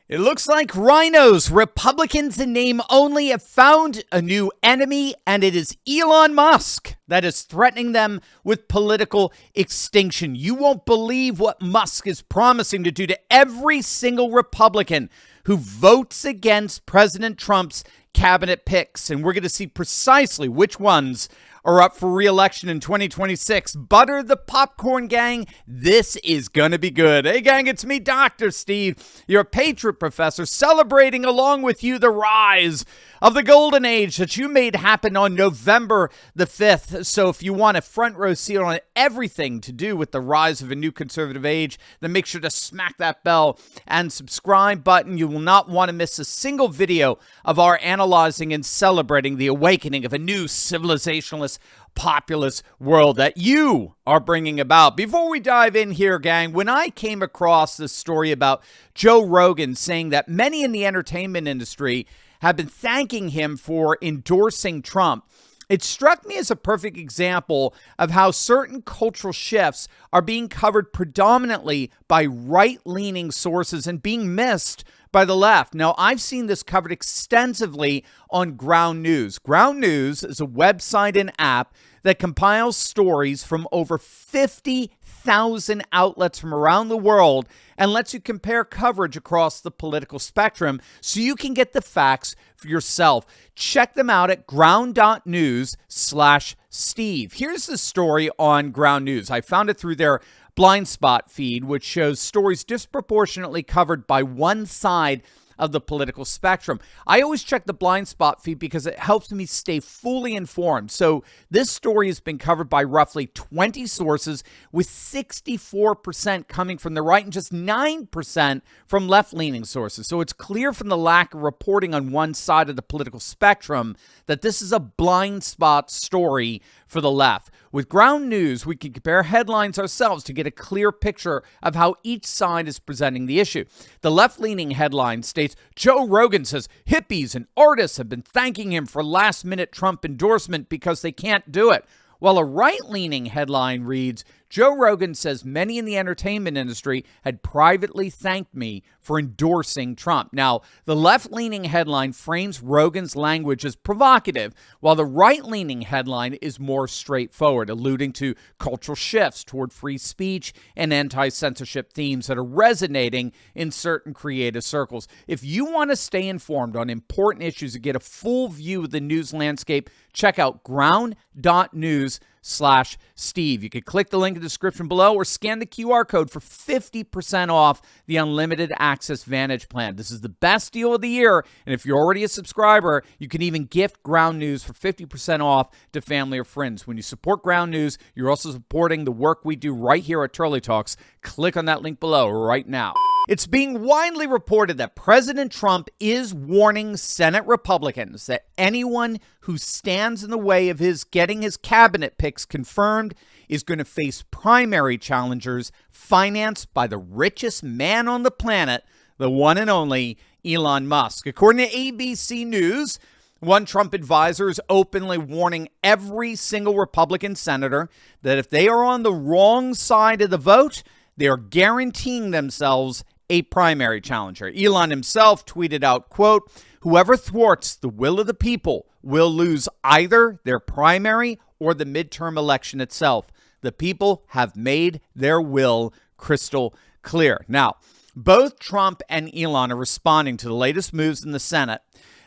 It looks like RINOs, Republicans in name only, have found a new enemy, and it is Elon Musk that is threatening them with political extinction. You won't believe what Musk is promising to do to every single Republican who votes against President Trump's cabinet picks, and we're going to see precisely which ones are up for re-election in 2026. Butter the popcorn, gang. This is going to be good. Hey, gang, it's me, Dr. Steve, your Patriot Professor, celebrating along with you the rise of the golden age that you made happen on November the 5th. So if you want a front row seat on everything to do with the rise of a new conservative age, then make sure to smack that bell and subscribe button. You will not want to miss a single video of our analyzing and celebrating the awakening of a new civilizationalist populist world that you are bringing about. Before we dive in here, gang, when I came across this story about Joe Rogan saying that many in the entertainment industry have been thanking him for endorsing Trump, it struck me as a perfect example of how certain cultural shifts are being covered predominantly by right-leaning sources and being missed by the left. Now, I've seen this covered extensively on Ground News. Ground News is a website and app that compiles stories from over 50,000 outlets from around the world and lets you compare coverage across the political spectrum so you can get the facts for yourself. Check them out at ground.news/Steve. Here's the story on Ground News. I found it through their blind spot feed, which shows stories disproportionately covered by one side of the political spectrum. I always check the blind spot feed because it helps me stay fully informed. So this story has been covered by roughly 20 sources, with 64% coming from the right and just 9% from left-leaning sources. So it's clear from the lack of reporting on one side of the political spectrum that this is a blind spot story for the left. With Ground News, we can compare headlines ourselves to get a clear picture of how each side is presenting the issue. The left-leaning headline states, Joe Rogan says hippies and artists have been thanking him for last-minute Trump endorsement because they can't do it. While a right-leaning headline reads, Joe Rogan says many in the entertainment industry had privately thanked me for endorsing Trump. Now, the left-leaning headline frames Rogan's language as provocative, while the right-leaning headline is more straightforward, alluding to cultural shifts toward free speech and anti-censorship themes that are resonating in certain creative circles. If you want to stay informed on important issues and get a full view of the news landscape, check out ground.news/Steve. You can click the link in the description below or scan the QR code for 50% off the unlimited access Vantage plan. This is the best deal of the year, and if you're already a subscriber, you can even gift Ground News for 50% off to family or friends. When you support Ground News, you're also supporting the work we do right here at Turley Talks. Click on that link below right now. It's being widely reported that President Trump is warning Senate Republicans that anyone who stands in the way of his getting his cabinet picks confirmed is going to face primary challengers financed by the richest man on the planet, the one and only Elon Musk. According to ABC News, one Trump advisor is openly warning every single Republican senator that if they are on the wrong side of the vote, they are guaranteeing themselves a primary challenger. Elon himself tweeted out, quote, whoever thwarts the will of the people will lose either their primary or the midterm election itself. The people have made their will crystal clear. Now, both Trump and Elon are responding to the latest moves in the Senate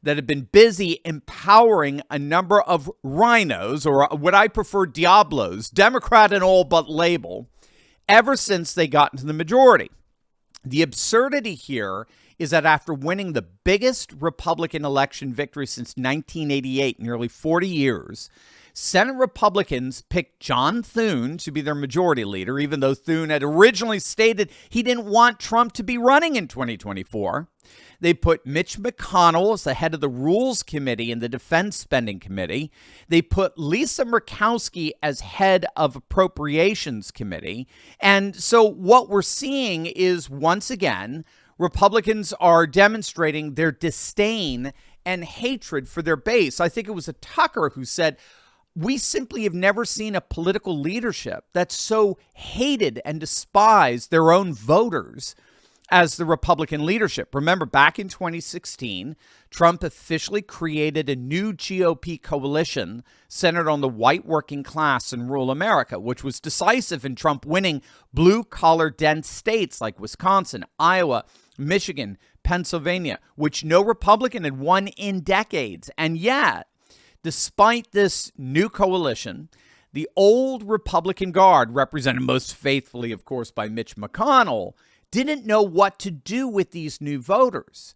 that have been busy empowering a number of RINOs, or what I prefer, Diablos, Democrat and all but label, ever since they got into the majority. The absurdity here is that after winning the biggest Republican election victory since 1988, nearly 40 years, Senate Republicans picked John Thune to be their majority leader, even though Thune had originally stated he didn't want Trump to be running in 2024. They put Mitch McConnell as the head of the Rules Committee and the Defense Spending Committee. They put Lisa Murkowski as head of Appropriations Committee. And so what we're seeing is, once again, Republicans are demonstrating their disdain and hatred for their base. I think it was a Tucker who said, we simply have never seen a political leadership that so hated and despised their own voters as the Republican leadership. Remember, back in 2016, Trump officially created a new GOP coalition centered on the white working class in rural America, which was decisive in Trump winning blue-collar dense states like Wisconsin, Iowa, Michigan, Pennsylvania, which no Republican had won in decades. And yet, despite this new coalition, the old Republican Guard, represented most faithfully, of course, by Mitch McConnell, didn't know what to do with these new voters.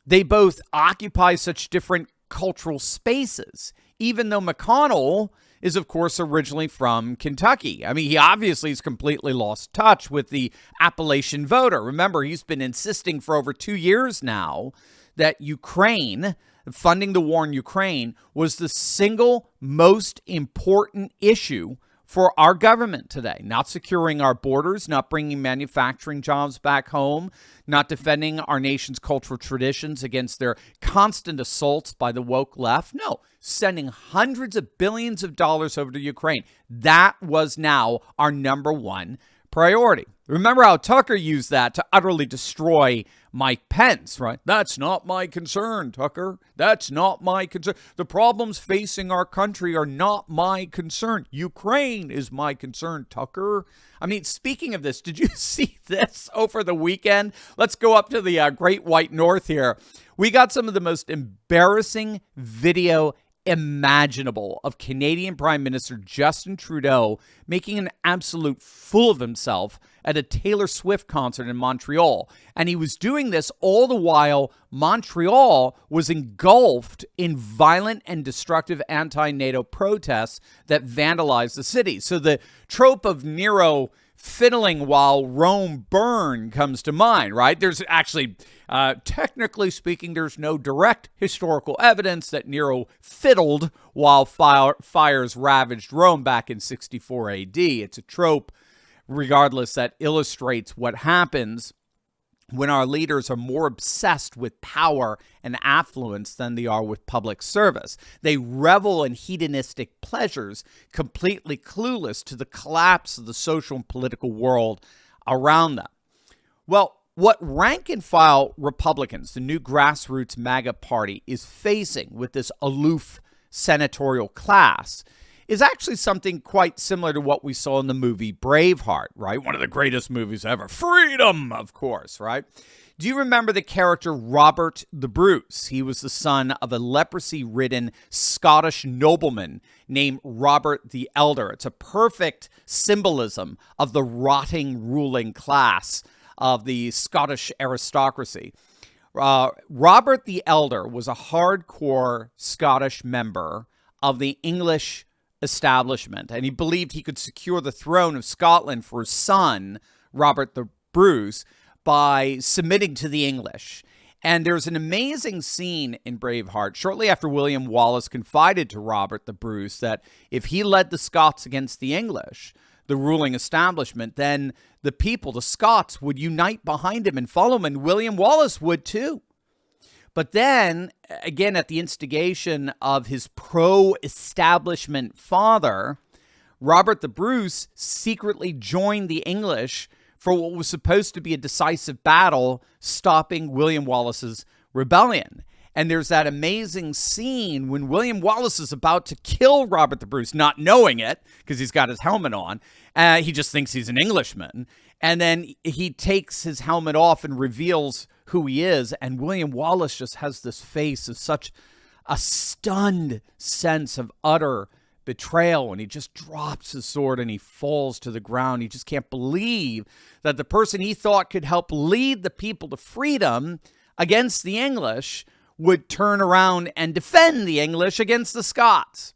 They both occupy such different cultural spaces, even though McConnell is, of course, originally from Kentucky. I mean, he obviously has completely lost touch with the Appalachian voter. Remember, he's been insisting for over 2 years now that Ukraine, funding the war in Ukraine, was the single most important issue for our government today. Not securing our borders, not bringing manufacturing jobs back home, not defending our nation's cultural traditions against their constant assaults by the woke left. No, sending hundreds of billions of dollars over to Ukraine. That was now our number one priority. Remember how Tucker used that to utterly destroy Mike Pence, right? That's not my concern, Tucker. That's not my concern. The problems facing our country are not my concern. Ukraine is my concern, Tucker. I mean, speaking of this, did you see this over the weekend? Let's go up to the Great White North here. We got some of the most embarrassing video imaginable of Canadian Prime Minister Justin Trudeau making an absolute fool of himself at a Taylor Swift concert in Montreal. And he was doing this all the while Montreal was engulfed in violent and destructive anti-NATO protests that vandalized the city. So the trope of Nero fiddling while Rome burned comes to mind, right? There's actually, technically speaking, there's no direct historical evidence that Nero fiddled while fires ravaged Rome back in 64 AD. It's a trope, regardless, that illustrates what happens when our leaders are more obsessed with power and affluence than they are with public service. They revel in hedonistic pleasures, completely clueless to the collapse of the social and political world around them. Well, what rank-and-file Republicans, the new grassroots MAGA party, is facing with this aloof senatorial class is actually something quite similar to what we saw in the movie Braveheart, right? One of the greatest movies ever. Freedom, of course, right? Do you remember the character Robert the Bruce? He was the son of a leprosy-ridden Scottish nobleman named Robert the Elder. It's a perfect symbolism of the rotting ruling class of the Scottish aristocracy. Robert the Elder was a hardcore Scottish member of the English establishment, and he believed he could secure the throne of Scotland for his son, Robert the Bruce, by submitting to the English. And there's an amazing scene in Braveheart shortly after William Wallace confided to Robert the Bruce that if he led the Scots against the English, the ruling establishment, then the people, the Scots, would unite behind him and follow him, and William Wallace would too. But then, again, at the instigation of his pro-establishment father, Robert the Bruce secretly joined the English for what was supposed to be a decisive battle stopping William Wallace's rebellion. And there's that amazing scene when William Wallace is about to kill Robert the Bruce, not knowing it, because he's got his helmet on. He just thinks he's an Englishman. And then he takes his helmet off and reveals who he is. And William Wallace just has this face of such a stunned sense of utter betrayal. And he just drops his sword and he falls to the ground. He just can't believe that the person he thought could help lead the people to freedom against the English would turn around and defend the English against the Scots.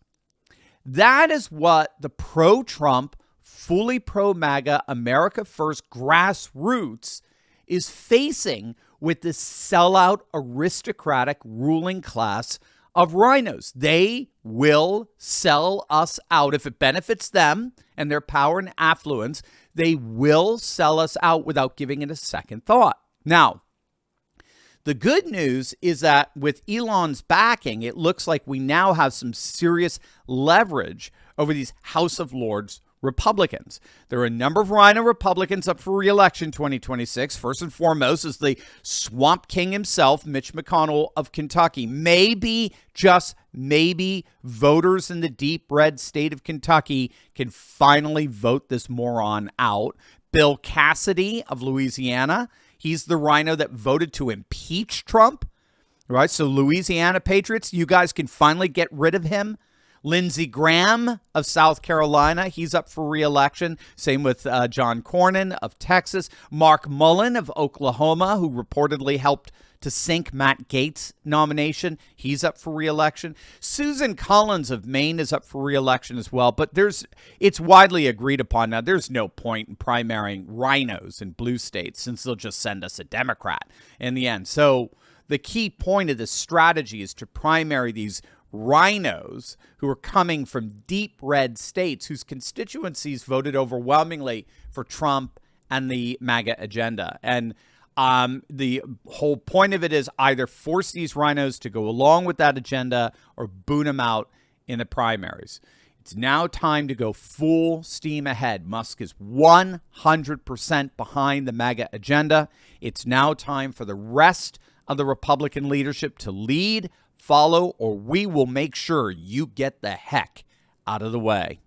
That is what the pro-Trump, fully pro-MAGA, America First grassroots is facing with this sellout aristocratic ruling class of RINOs. They will sell us out. If it benefits them and their power and affluence, they will sell us out without giving it a second thought. Now, the good news is that with Elon's backing, it looks like we now have some serious leverage over these House of Lords Republicans. There are a number of RINO Republicans up for re-election 2026. First and foremost is the Swamp King himself, Mitch McConnell of Kentucky. Maybe, just maybe, voters in the deep red state of Kentucky can finally vote this moron out. Bill Cassidy of Louisiana, he's the RINO that voted to impeach Trump. Right? So Louisiana patriots, you guys can finally get rid of him. Lindsey Graham of South Carolina, he's up for re-election. Same with John Cornyn of Texas. Mark Mullen of Oklahoma, who reportedly helped to sink Matt Gaetz' nomination. He's up for re-election. Susan Collins of Maine is up for re-election as well. But it's widely agreed upon now. There's no point in primarying RINOs in blue states since they'll just send us a Democrat in the end. So the key point of this strategy is to primary these RINOs who are coming from deep red states whose constituencies voted overwhelmingly for Trump and the MAGA agenda. And the whole point of it is either force these RINOs to go along with that agenda or boot them out in the primaries. It's now time to go full steam ahead. Musk is 100% behind the MAGA agenda. It's now time for the rest of the Republican leadership to lead, follow, or we will make sure you get the heck out of the way.